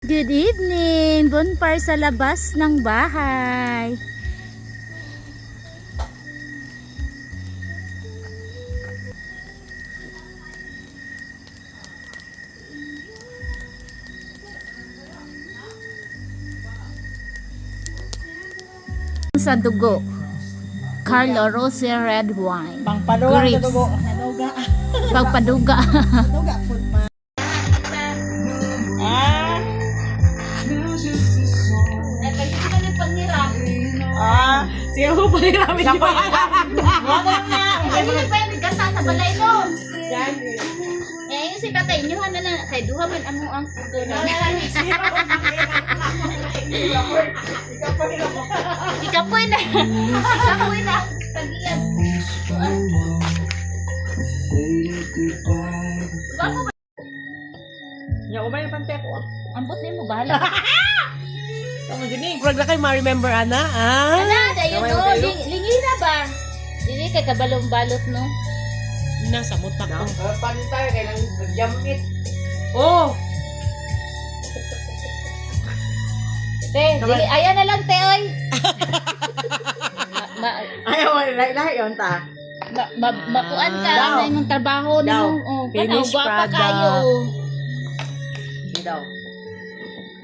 Good evening! Bonfire sa labas ng bahay. Sa dugo, Carlo Rossi red wine. Pangpaduga Grapes. sa dugo. Naduga. Pagpaduga. Naduga food ma. Siya ho ba yung namin yung wala na. Ay, hindi pa yung gasa sa balay no. Eh, yung si tatay nyo, na kay duha man amo ang puto na. Ikapoy na. Ikapoy na. Tagiyan. Bago ba? Ya, umay yung pante ko. Ambot na mo, bahala. Tama gini. Purag na kayo ma-remember, Ana. Ana, dayon no. Lingi na ba? Dili kay kabalong-balot no. Nasa mutak ko. Paano tayo? Kailang nag-jamit. Oh! Te, dili, ayan na lang, te, oy. Ayaw, lahi yun ta. Makuan ka Daw. na yung trabaho Daw. mo. Oh, Finished gwapa product. kayo. Oh. Hindi daw.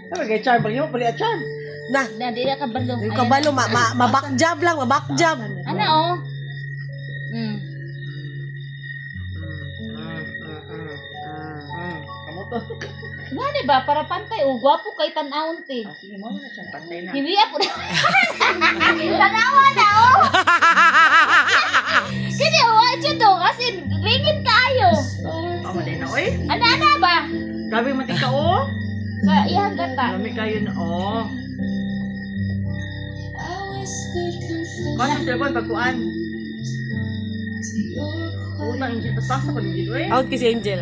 Sabi kay Charm, pag mo, pali at Charm. Na, Na, dili ka balong. yung Ayan. kabalo, mabakjab lang, mabakjab. Ano, oh? Mm. Kamu to. Nga ba, para pantay. Oh, gwapo kay tanawon, te. Sige mo na siyang pantay na. Hindi ako na. Tanawa na, oh. Kini, oh, adyo to. Kasi, ringin kayo. Amo din na, oy. Ana ba? Gabi mati ka, oh. Sa iyang gata. Dami kayo na, oh. Kung sa cellphone, pagkuan. Utang yung dito, pasok ko dito, eh. Out kasi Angel.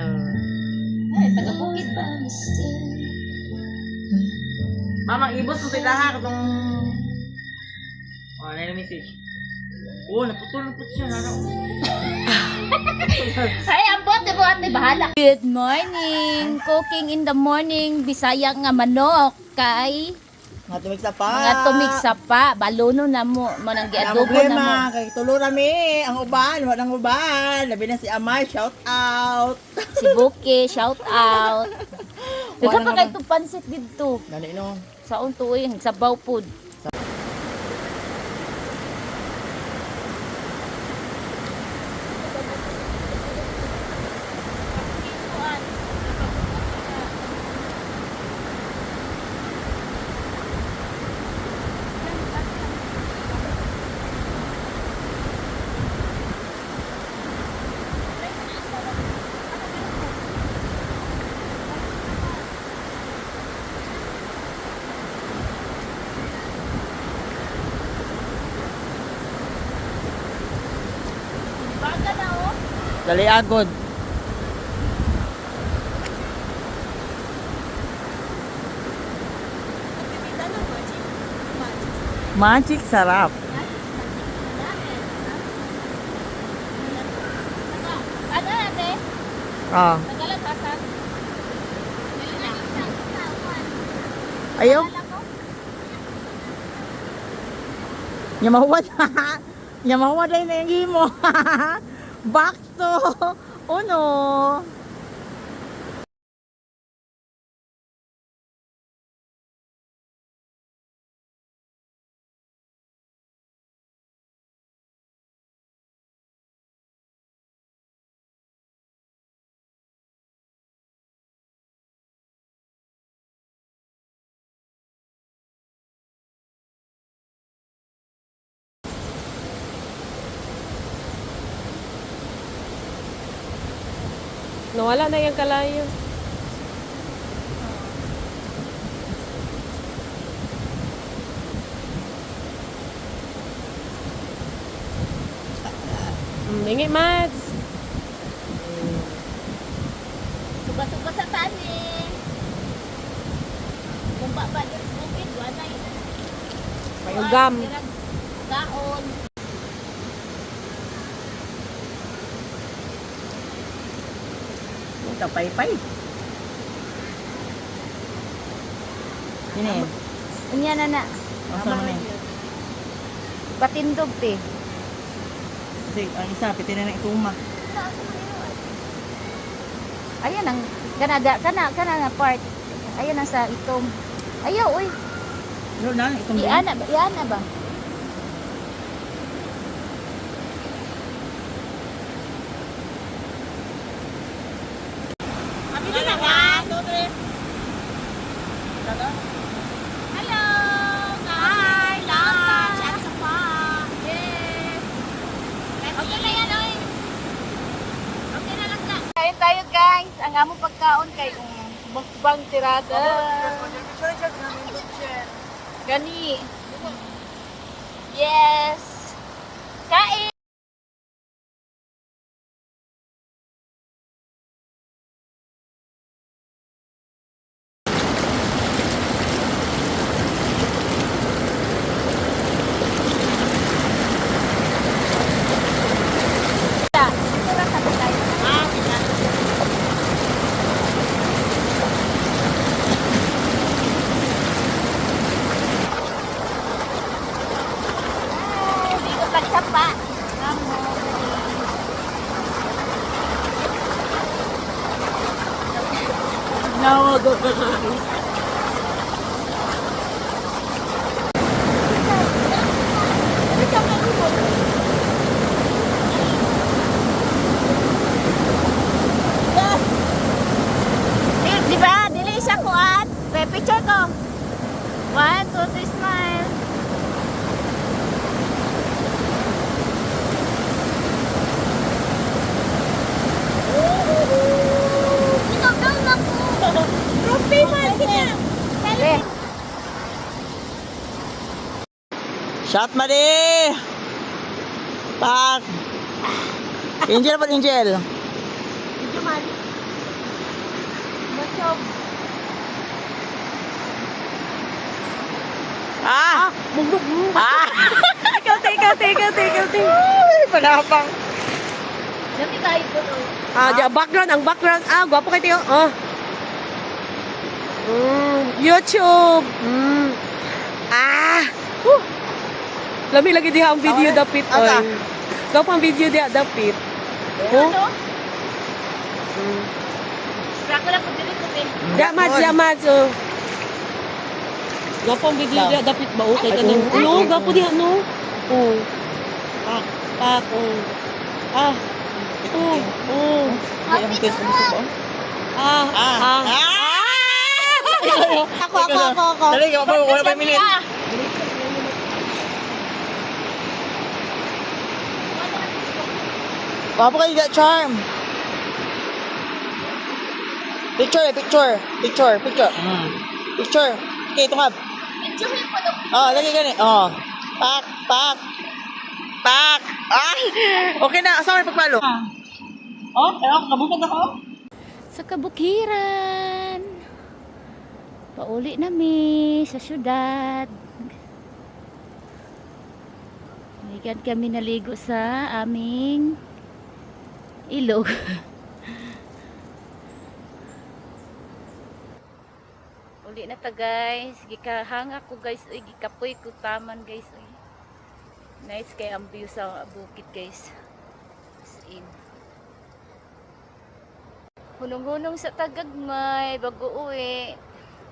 Ay, taga-bukid ba? Mama, ibot ko sila ha, katong... Oh, na yung message. Oh, naputol siya, naraw. Ay, ambot, diba ate, bahala. Good morning! Cooking in the morning, Bisaya nga manok, kay Mga tumig sa pa. mga tumig sa pa, baluno na mo, manang Ang giadobo na mo. problema, kay tulo rami, ang uban, walang uban. Labi na si Amay, shout out. Si Buki, shout out. Daghan pa Wala kay naman. itong pansit dito. Dali no. Sa untuoy, sabaw food. Baga na oh. Dali agod. Magic sarap. Ano ate? Ah. Nagalatasan? Ayaw. Yamawad. Yamawad ay na yung himo. Back to. Uno. Nawala na yung kalayo. Mingi, Mads. Suba-suba sa tani. Kung ba din sa bukid, wala yun. May ugam. Gaon. Kapay-pay. Yun eh. Unya na na. Asa naman eh. Patindog te. Kasi ang isa, pitin na ng ituma. Ayan ang kana nga part. Ayan ang sa itom. Ayaw uy. Pero na, itong Iana ba? Hello! Hi! Lunch! At sapa! Yes! Okay na yan, oy! Okay na lang na. Kain tayo, guys. Ang among pagkaon kay mukbang tirada. Gani. Yes! Kain! Dito pagsapa. No, go, go, go. Di ba? Dili siya kuat. Picture ko. 1, 2, 3, smile. Ikaw daw na ko. Rupi man niya. Shot mali! Pak! Angel pa, Angel. Ah! Ah! Kauti. Panapang. Dami tayo po to. Ang background. Gwapo kayo tiyo. Oh. YouTube. Lami lagi diha ang video dapit. Ata. Oy. Gwapo ang video diha dapit. Oh. Ano? Saka lang ko dili ko din. Damad. Oh. Gwapo ang video diha dapit ba? Okay ka nang. No, gwapo diha no. Oh. Pak. Oh. Happy ka. Ako. Dali, wala pa minute. Papo kayo that charm. Picture. Okay, tungab. Enjoy po to. Lagi gani. Pak. Okay na, asa may pagpalo? Kabukod ako. Sa kabukiran. Pauli na mi sa syudad. Ngayon kami naligo sa aming ilog. Uli na ta guys. Gikahanga ko guys. Uy, gikapoy ko taman guys. Uy. Nice kay ang view sa bukid guys. As in. Hunong-hunong sa Tagagmay, bago uwi.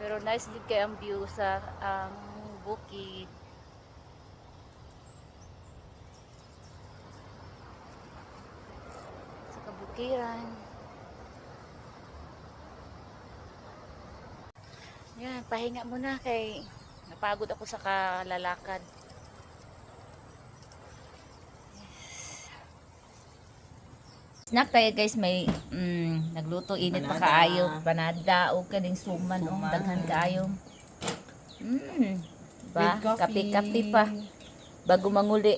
Pero nice din kay ang view sa bukid. Sa kabukiran. Yan, pahinga muna kay napagod ako sa kalalakad. Snack tayo guys, may nagluto init pa kaayo, panada o kaning suman o daghan kaayo. Ba, With coffee. kape-kape pa bago manguli.